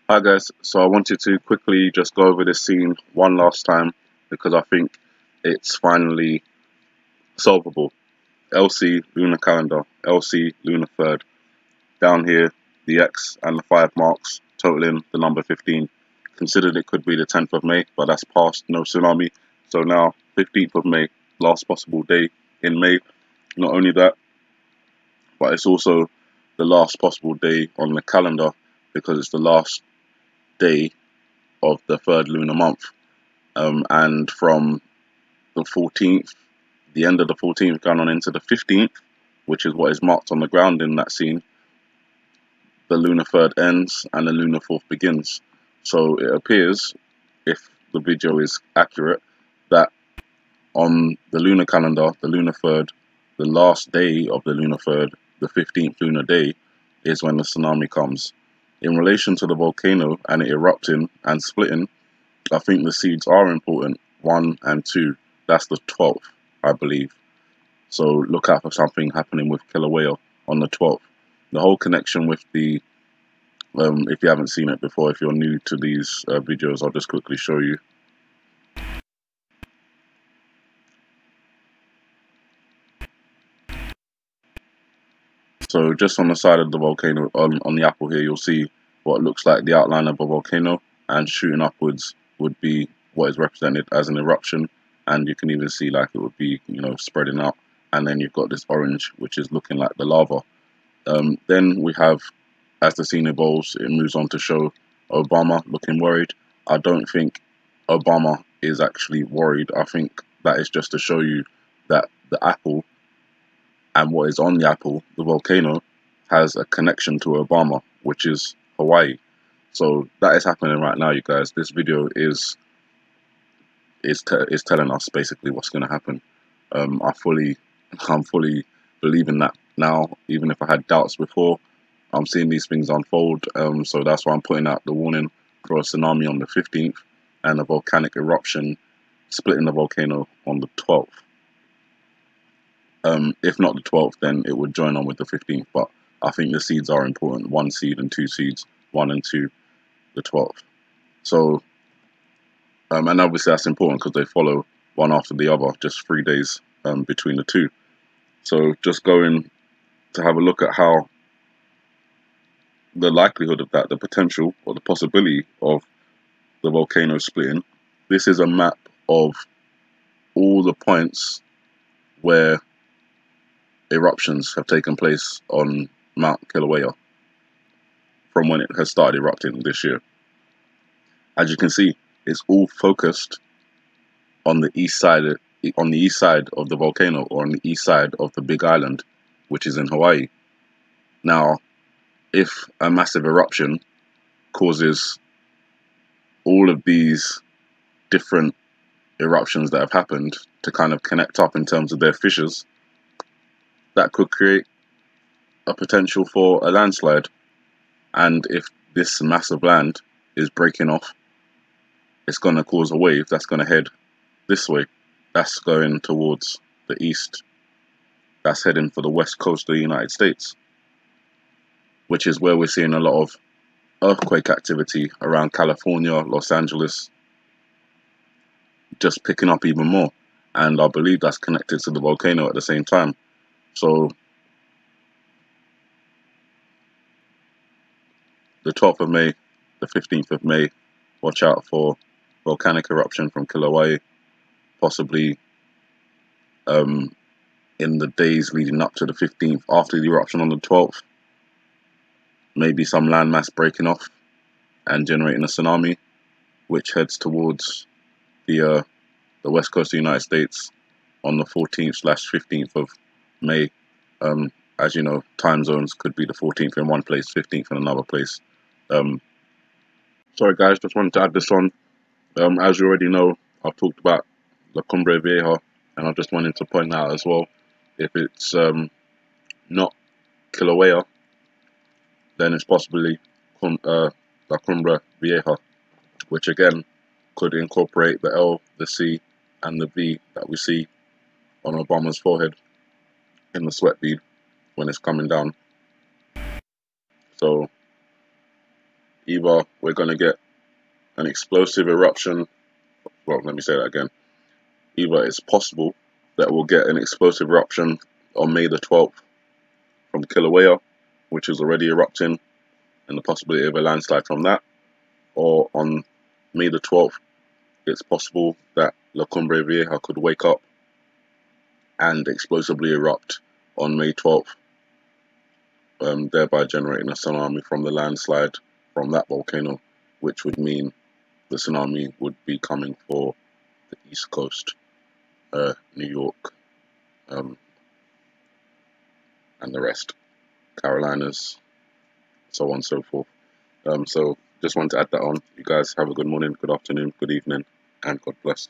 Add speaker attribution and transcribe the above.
Speaker 1: Hi guys, so I wanted to quickly just go over this scene one last time because I think it's finally solvable. LC lunar calendar, LC lunar third. Down here, the X and the 5 marks totaling the number 15. Considered it could be the 10th of May, but that's past no tsunami. So now 15th of May, last possible day in May. Not only that, but it's also the last possible day on the calendar because it's the last day of the third lunar month. And from the 14th, the end of the 14th, going on into the 15th, which is what is marked on the ground in that scene, the lunar third ends and the lunar fourth begins. So it appears, if the video is accurate, that on the lunar calendar, the lunar third, the last day of the lunar third, the 15th lunar day, is when the tsunami comes. In relation to the volcano and it erupting and splitting, I think the seeds are important, 1 and 2. That's the 12th, I believe. So look out for something happening with Kilauea on the 12th. The whole connection with the, if you haven't seen it before, if you're new to these videos, I'll just quickly show you. So just on the side of the volcano, on the apple here, you'll see what looks like the outline of a volcano, and shooting upwards would be what is represented as an eruption, and you can even see like it would be, you know, spreading out, and then you've got this orange, which is looking like the lava. Then we have, as the scene evolves, it moves on to show Obama looking worried. I don't think Obama is actually worried. I think that is just to show you that the apple and what is on the apple, the volcano, has a connection to Obama, which is Hawaii. So that is happening right now, you guys. This video is telling us basically what's going to happen. I'm fully believing that now, even if I had doubts before. I'm seeing these things unfold, so that's why I'm putting out the warning for a tsunami on the 15th and a volcanic eruption splitting the volcano on the 12th. If not the 12th, then it would join on with the 15th, but I think the seeds are important, 1 seed and 2 seeds, 1 and 2, the 12th. So, and obviously that's important because they follow one after the other, just 3 days between the two. So just going to have a look at how the likelihood of that, the potential or the possibility of the volcano splitting. This is a map of all the points where eruptions have taken place on Mount Kilauea from when it has started erupting this year. As you can see, it's all focused on the east side of the volcano, or on the east side of the Big Island, which is in Hawaii. Now, if a massive eruption causes all of these different eruptions that have happened to kind of connect up in terms of their fissures, that could create a potential for a landslide. And if this massive land is breaking off, it's going to cause a wave that's going to head this way. That's going towards the east. That's heading for the west coast of the United States, which is where we're seeing a lot of earthquake activity around California, Los Angeles, just picking up even more. And I believe that's connected to the volcano at the same time. So the 12th of May, the 15th of May, watch out for volcanic eruption from Kilauea, possibly in the days leading up to the 15th, after the eruption on the 12th. Maybe some landmass breaking off and generating a tsunami, which heads towards the west coast of the United States on the 14th/15th of May. As you know, time zones could be the 14th in one place, 15th in another place. Sorry guys, just wanted to add this on. As you already know, I've talked about La Cumbre Vieja, and I just wanted to point out as well, if it's not Kilauea, then it's possibly La Cumbre Vieja, which again could incorporate the L, the C, and the V that we see on Obama's forehead in the sweat bead when it's coming down. So either we're going to get an explosive eruption. Well, let me say that again. Either it's possible that we'll get an explosive eruption on May the 12th from Kilauea, which is already erupting, and the possibility of a landslide from that, or on May the 12th, it's possible that La Cumbre Vieja could wake up and explosively erupt on May 12th, thereby generating a tsunami from the landslide from that volcano, which would mean the tsunami would be coming for the East Coast, New York, and the rest, Carolinas, so on and so forth. So just wanted to add that on. You guys have a good morning, good afternoon, good evening, and God bless.